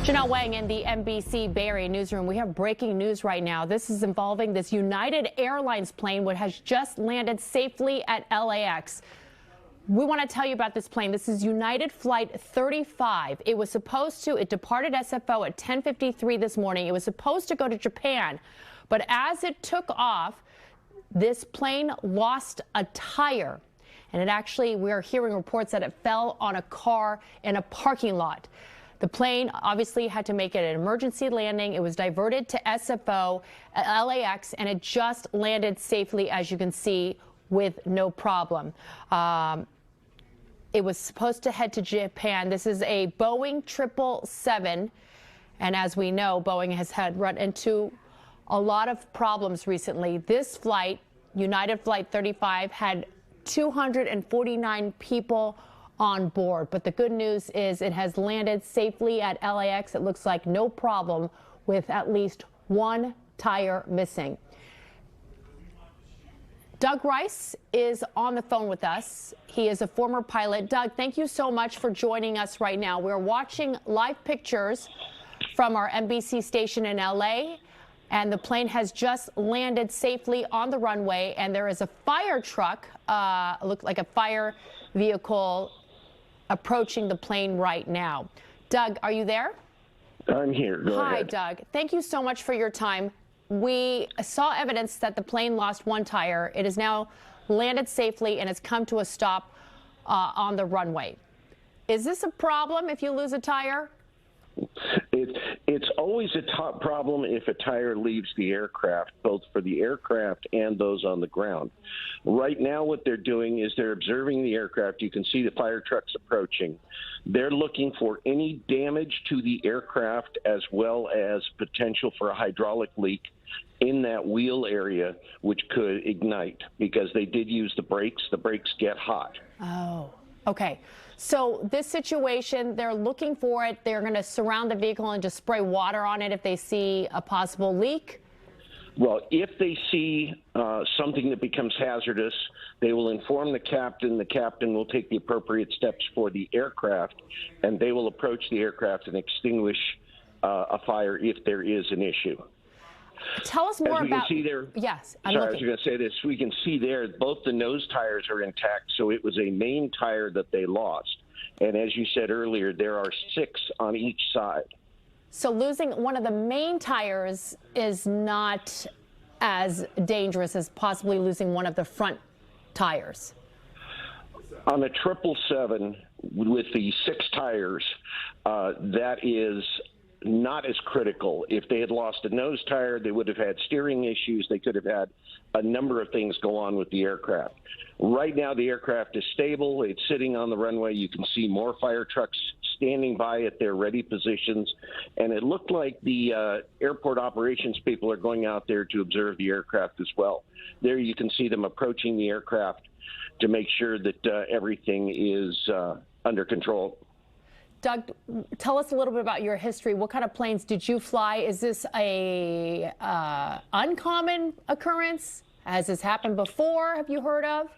Janelle Wang in the NBC Bay Area newsroom. We have breaking news right now. This is involving this United Airlines plane, which has just landed safely at LAX. We want to tell you about this plane. This is United Flight 35. It departed SFO at 10:53 this morning. It was supposed to go to Japan, but as it took off, this plane lost a tire. And we are hearing reports that it fell on a car in a parking lot. The plane obviously had to make it an emergency landing. It was diverted to SFO at LAX, and it just landed safely, as you can see, with no problem. It was supposed to head to Japan. This is a Boeing 777, and as we know, Boeing has run into a lot of problems recently. This flight, United Flight 35, had 249 people on board, but the good news is it has landed safely at LAX. It looks like no problem, with at least one tire missing. Doug Rice is on the phone with us. He is a former pilot. Doug, thank you so much for joining us right now. We're watching live pictures from our NBC station in LA, and the plane has just landed safely on the runway, and there is a fire truck, looked like a fire vehicle, approaching the plane right now. Doug, are you there? I'm here. Go ahead. Hi, Doug. Thank you so much for your time. We saw evidence that the plane lost one tire. It has now landed safely and has come to a stop on the runway. Is this a problem if you lose a tire? It's always a top problem if a tire leaves the aircraft, both for the aircraft and those on the ground. Right now, what they're doing is they're observing the aircraft. You can see the fire trucks approaching. They're looking for any damage to the aircraft, as well as potential for a hydraulic leak in that wheel area, which could ignite, because they did use the brakes. The brakes get hot. Oh, okay. So this situation, they're looking for it. They're going to surround the vehicle and just spray water on it if they see a possible leak? Well, if they see something that becomes hazardous, they will inform the captain. The captain will take the appropriate steps for the aircraft, and they will approach the aircraft and extinguish a fire if there is an issue. Tell us more about. As we can see there. Yes, I was going to say this. We can see there both the nose tires are intact, so it was a main tire that they lost. And as you said earlier, there are 6 on each side. So losing one of the main tires is not as dangerous as possibly losing one of the front tires. On a 777 with the 6 tires, that is not as critical. If they had lost a nose tire, they would have had steering issues. They could have had a number of things go on with the aircraft. Right now, the aircraft is stable. It's sitting on the runway. You can see more fire trucks standing by at their ready positions. And it looked like the airport operations people are going out there to observe the aircraft as well. There you can see them approaching the aircraft to make sure that everything is under control. Doug, tell us a little bit about your history. What kind of planes did you fly? Is this a uncommon occurrence? Has this happened before? Have you heard of?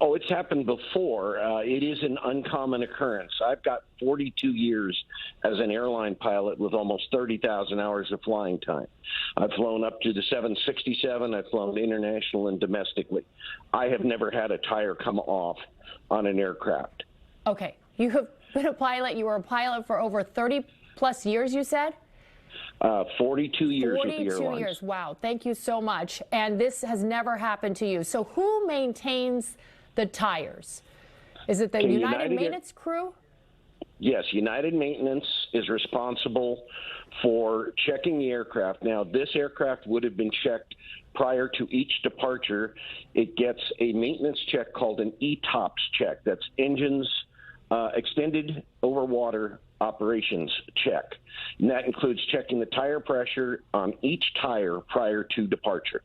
Oh, it's happened before. It is an uncommon occurrence. I've got 42 years as an airline pilot with almost 30,000 hours of flying time. I've flown up to the 767. I've flown international and domestically. I have never had a tire come off on an aircraft. Okay. You have been a pilot. You were a pilot for over 30-plus years, you said? 42 years with the airlines. 42 years. Wow. Thank you so much. And this has never happened to you. So who maintains the tires? Is it the United Maintenance crew? Yes, United Maintenance is responsible for checking the aircraft. Now, this aircraft would have been checked prior to each departure. It gets a maintenance check called an ETOPS check. That's engines, extended over water operations check. And that includes checking the tire pressure on each tire prior to departure.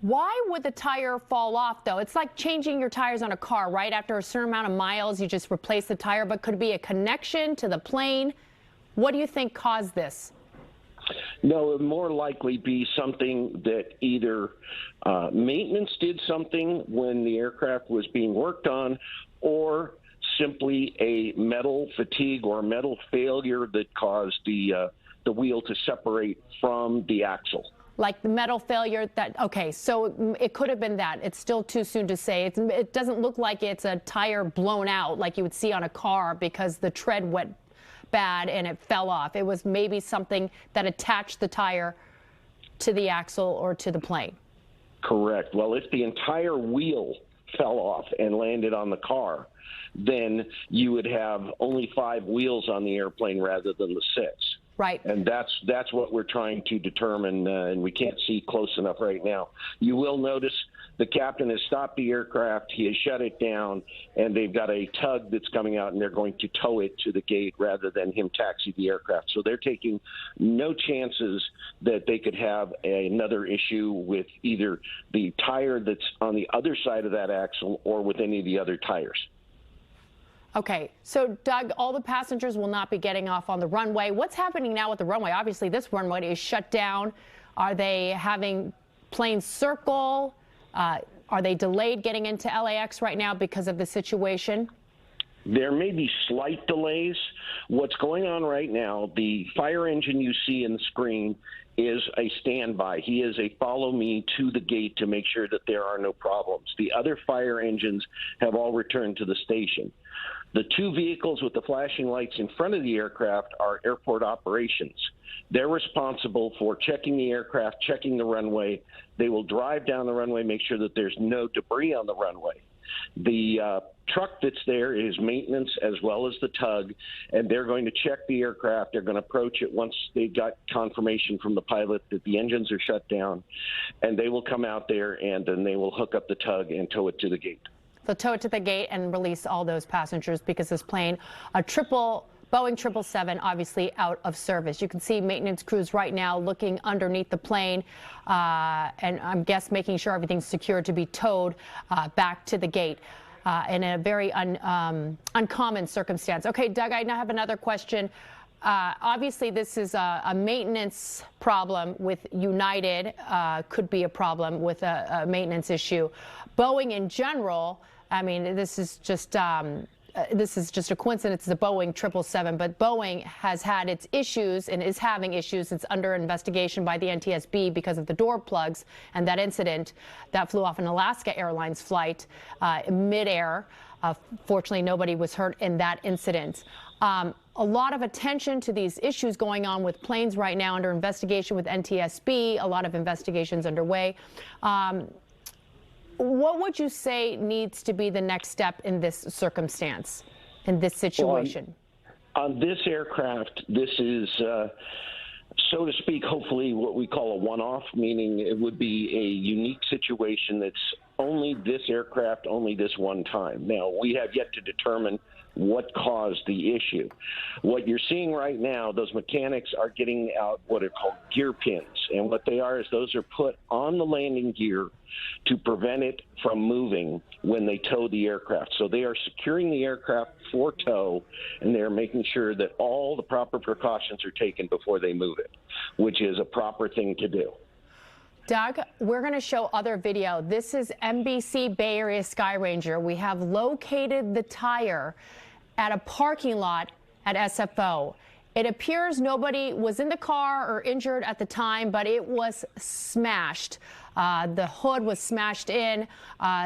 Why would the tire fall off, though? It's like changing your tires on a car, right? After a certain amount of miles, you just replace the tire, but could it be a connection to the plane? What do you think caused this? No, it would more likely be something that either maintenance did something when the aircraft was being worked on, or simply a metal fatigue or a metal failure that caused the wheel to separate from the axle. Like the metal failure okay, so it could have been that. It's still too soon to say. It doesn't look like it's a tire blown out like you would see on a car because the tread went bad and it fell off. It was maybe something that attached the tire to the axle or to the plane. Correct. Well, if the entire wheel fell off and landed on the car, then you would have only 5 wheels on the airplane rather than the 6. Right. And that's what we're trying to determine, and we can't see close enough right now. You will notice the captain has stopped the aircraft, he has shut it down, and they've got a tug that's coming out, and they're going to tow it to the gate rather than him taxi the aircraft. So they're taking no chances that they could have another issue with either the tire that's on the other side of that axle or with any of the other tires. Okay, so Doug, all the passengers will not be getting off on the runway. What's happening now with the runway? Obviously, this runway is shut down. Are they having planes circle? Are they delayed getting into LAX right now because of the situation? There may be slight delays. What's going on right now, the fire engine you see in the screen is a standby. He is a follow me to the gate to make sure that there are no problems. The other fire engines have all returned to the station. The 2 vehicles with the flashing lights in front of the aircraft are airport operations. They're responsible for checking the aircraft, checking the runway. They will drive down the runway, make sure that there's no debris on the runway. The truck that's there is maintenance as well as the tug, and they're going to check the aircraft. They're going to approach it once they've got confirmation from the pilot that the engines are shut down, and they will come out there and then they will hook up the tug and tow it to the gate. They'll tow it to the gate and release all those passengers because this plane, Boeing 777, obviously out of service. You can see maintenance crews right now looking underneath the plane and I guess making sure everything's secure to be towed back to the gate in a very uncommon circumstance. Okay, Doug, I now have another question. Obviously, this is a maintenance problem with United, could be a problem with a maintenance issue. Boeing in general, I mean, this is just a coincidence. It's a Boeing 777, but Boeing has had its issues and is having issues. It's under investigation by the NTSB because of the door plugs and that incident that flew off an Alaska Airlines flight midair. Fortunately, nobody was hurt in that incident. A lot of attention to these issues going on with planes right now under investigation with NTSB, a lot of investigations underway. What would you say needs to be the next step in this circumstance, in this situation? Well, on this aircraft, this is, so to speak, hopefully what we call a one-off, meaning it would be a unique situation that's only this aircraft, only this one time. Now, we have yet to determine what caused the issue. What you're seeing right now, those mechanics are getting out what are called gear pins. And what they are is those are put on the landing gear to prevent it from moving when they tow the aircraft. So they are securing the aircraft for tow, and they're making sure that all the proper precautions are taken before they move it, which is a proper thing to do. Doug, we're going to show other video. This is NBC Bay Area Sky Ranger. We have located the tire at a parking lot at SFO. It appears nobody was in the car or injured at the time, but it was smashed. The hood was smashed in.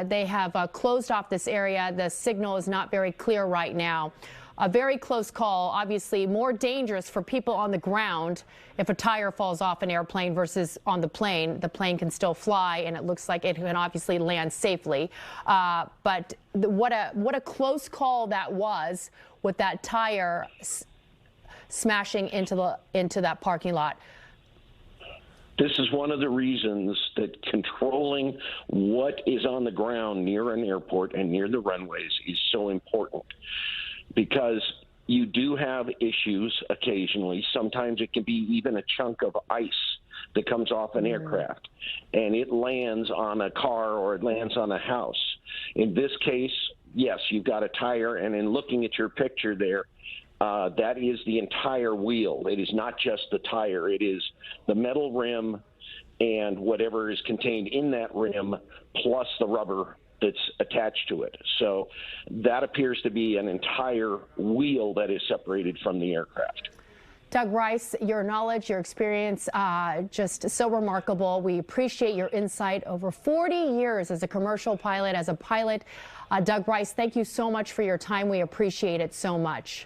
They have closed off this area. The signal is not very clear right now. A very close call, obviously more dangerous for people on the ground if a tire falls off an airplane versus on the plane. The plane can still fly, and it looks like it can obviously land safely. But what a close call that was with that tire smashing into that parking lot. This is one of the reasons that controlling what is on the ground near an airport and near the runways is so important. Because you do have issues occasionally. Sometimes it can be even a chunk of ice that comes off an aircraft, and it lands on a car or it lands on a house. In this case, yes, you've got a tire, and in looking at your picture there, that is the entire wheel. It is not just the tire. It is the metal rim and whatever is contained in that rim, plus the rubber that's attached to it. So that appears to be an entire wheel that is separated from the aircraft. Doug Rice, your knowledge, your experience, just so remarkable. We appreciate your insight over 40 years as a commercial pilot, as a pilot. Doug Rice, thank you so much for your time. We appreciate it so much.